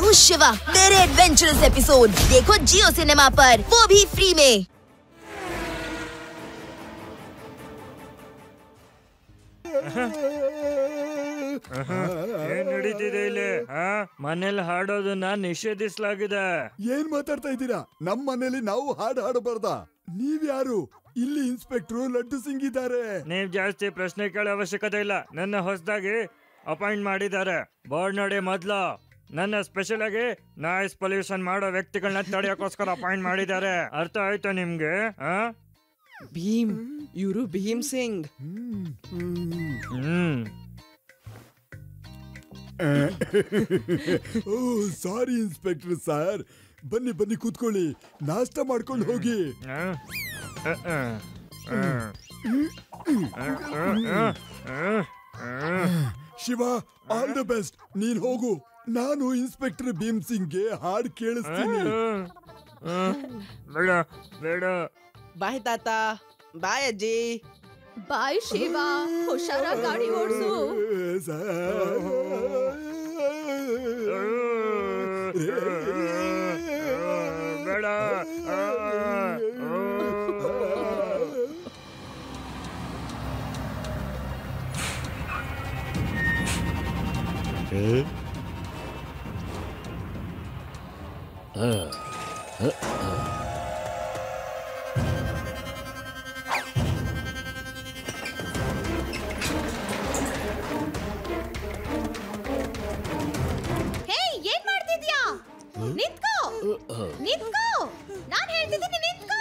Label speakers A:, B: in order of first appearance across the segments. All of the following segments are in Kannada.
A: हूँ शिवा। मेरे एडवेंचरस एपिसोड देखो जियो सिनेमा पर, वो भी फ्री में।
B: ಏನ್ ನಡೀತಿದೆ ಇಲ್ಲಿ? ಮನೇಲಿ ಹಾಡೋದನ್ನ ನಿಷೇಧಿಸಲಾಗಿದೆ.
C: ಏನ್ ಮಾತಾಡ್ತಾ ಇದ್ದೀರಾ? ನಮ್ ಮನೇಲಿ ನಾವು ಹಾಡು ಹಾಡಬಾರ್ದ? ನೀವ್ಯಾರು? ಇಲ್ಲಿ ಇನ್ಸ್ಪೆಕ್ಟರ್ ಲಡ್ಡು ಸಿಂಗ್ ಇದ್ದಾರೆ.
B: ನೀವ್ ಜಾಸ್ತಿ ಪ್ರಶ್ನೆ ಕೇಳೋ ಅವಶ್ಯಕತೆ ಇಲ್ಲ. ನನ್ನ ಹೊಸದಾಗಿ ಅಪಾಯಿಂಟ್ ಮಾಡಿದ್ದಾರೆ. ಬೋರ್ಡ್ ನೋಡಿ ಮೊದ್ಲು. ನನ್ನ ಸ್ಪೆಷಲ್ ಆಗಿ ನಾಯ್ಸ್ ಪೊಲ್ಯೂಷನ್ ಮಾಡೋ ವ್ಯಕ್ತಿಗಳನ್ನ ತಡೆಯೋಕೋಸ್ಕರ ಅಪಾಯಿಂಟ್ ಮಾಡಿದ್ದಾರೆ. ಅರ್ಥ ಆಯ್ತಾ ನಿಮ್ಗೆ?
D: ಭೀಮ್, ಇವರು ಭೀಮ್ ಸಿಂಗ್.
C: ಓ ಸಾರಿ ಇನ್ಸ್ಪೆಕ್ಟರ್ ಸರ್. ಬನ್ನಿ ಬನ್ನಿ ಕೂತ್ಕೊಳ್ಳಿ, ನಾಷ್ಟ ಮಾಡ್ಕೊಂಡು ಹೋಗಿ. Shiva, all the best. ನೀನ್ ಹೋಗು, ನಾನು ಇನ್ಸ್ಪೆಕ್ಟರ್ ಭೀಮ್ ಸಿಂಗ್ಗೆ ಹಾಡು ಕೇಳಿಸ್ತೀನಿ.
B: ಬೇಡ ಬೇಡ.
D: ಬಾಯ್ ತಾತ, ಬಾಯ್ ಅಜ್ಜಿ.
A: ಬಾಯ್ ಶಿವ, ಹುಷಾರ ಗಾಡಿ ಓಡಿಸು.
B: ಬೇಡ.
A: ನಿಂತ್ಕೋ, ನಿಂತ್ಕೋ, ನಾನ್ ಹೇಳ್ತಿದ್ದೀನಿ ನಿಂತ್ಕೋ.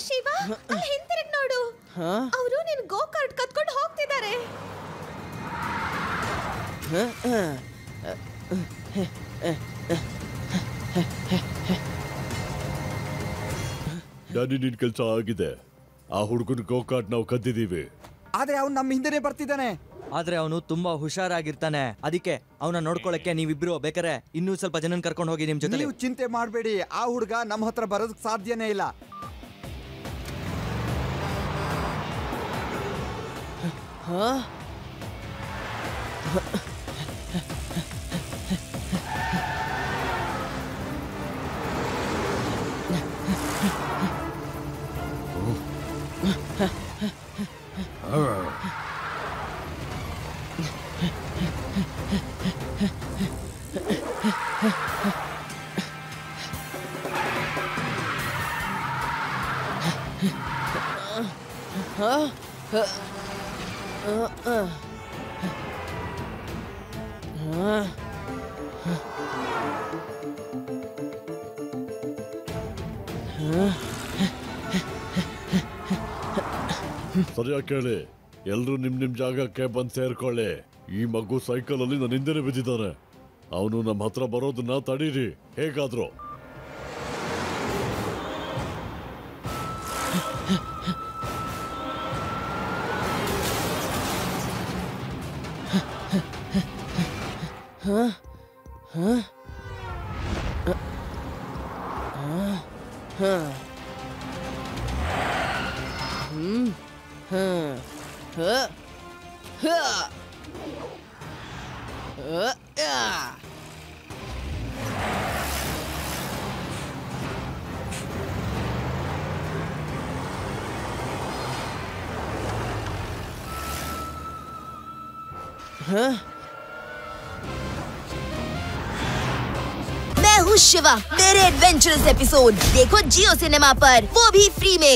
A: ಶಿವ, ಅಲ್ಲಿ ಹಿಂತಿರುಗಿ ನೋಡು. ಅವರು ನಿನ್ ಗೋ ಕಾರ್ಟ್ ಕತ್ಕೊಂಡು ಹೋಗ್ತಿದ್ದಾರೆ.
C: ಡ್ಯಾಡಿ, ನಿನ್ ಕೆಲ್ಸ ಆಗಿದೆ. ಆ ಹುಡುಗನ ಗೋಕಾಟ್ ನಾವು ಕದ್ದಿದೀವಿ.
E: ಆದ್ರೆ ಅವ್ನು ನಮ್ಮ ಹಿಂದೆನೆ ಬರ್ತಿದ್ದಾನೆ.
F: ಆದ್ರೆ ಅವನು ತುಂಬಾ ಹುಷಾರಾಗಿರ್ತಾನೆ. ಅದಕ್ಕೆ ಅವನ ನೋಡ್ಕೊಳಕ್ಕೆ ನೀವಿಬ್ರು ಬೇಕಾರೆ ಇನ್ನೂ ಸ್ವಲ್ಪ ಜನನ್ ಕರ್ಕೊಂಡು ಹೋಗಿ ನಿಮ್ ಜೊತೆ.
E: ನೀವು ಚಿಂತೆ ಮಾಡಬೇಡಿ, ಆ ಹುಡುಗ ನಮ್ಮ ಹತ್ರ ಬರೋದಕ್ಕೆ ಸಾಧ್ಯನೇ ಇಲ್ಲ.
C: ಸರಿಯಾಗಿ ಕೇಳಿ, ಎಲ್ರು ನಿಮ್ ನಿಮ್ ಜಾಗಕ್ಕೆ ಬಂದ್ ಸೇರ್ಕೊಳ್ಳಿ. ಈ ಮಗು ಸೈಕಲ್ ಅಲ್ಲಿ ನನ್ನ ಹಿಂದೆನೆ ಬಿದ್ದಿದ್ದಾನೆ. ಅವನು ನಮ್ಮ ಹತ್ರ ಬರೋದನ್ನ ತಡೀರಿ ಹೇಗಾದ್ರು.
A: मैं हूँ शिवा। मेरे एडवेंचरस एपिसोड देखो जियो सिनेमा पर, वो भी फ्री में।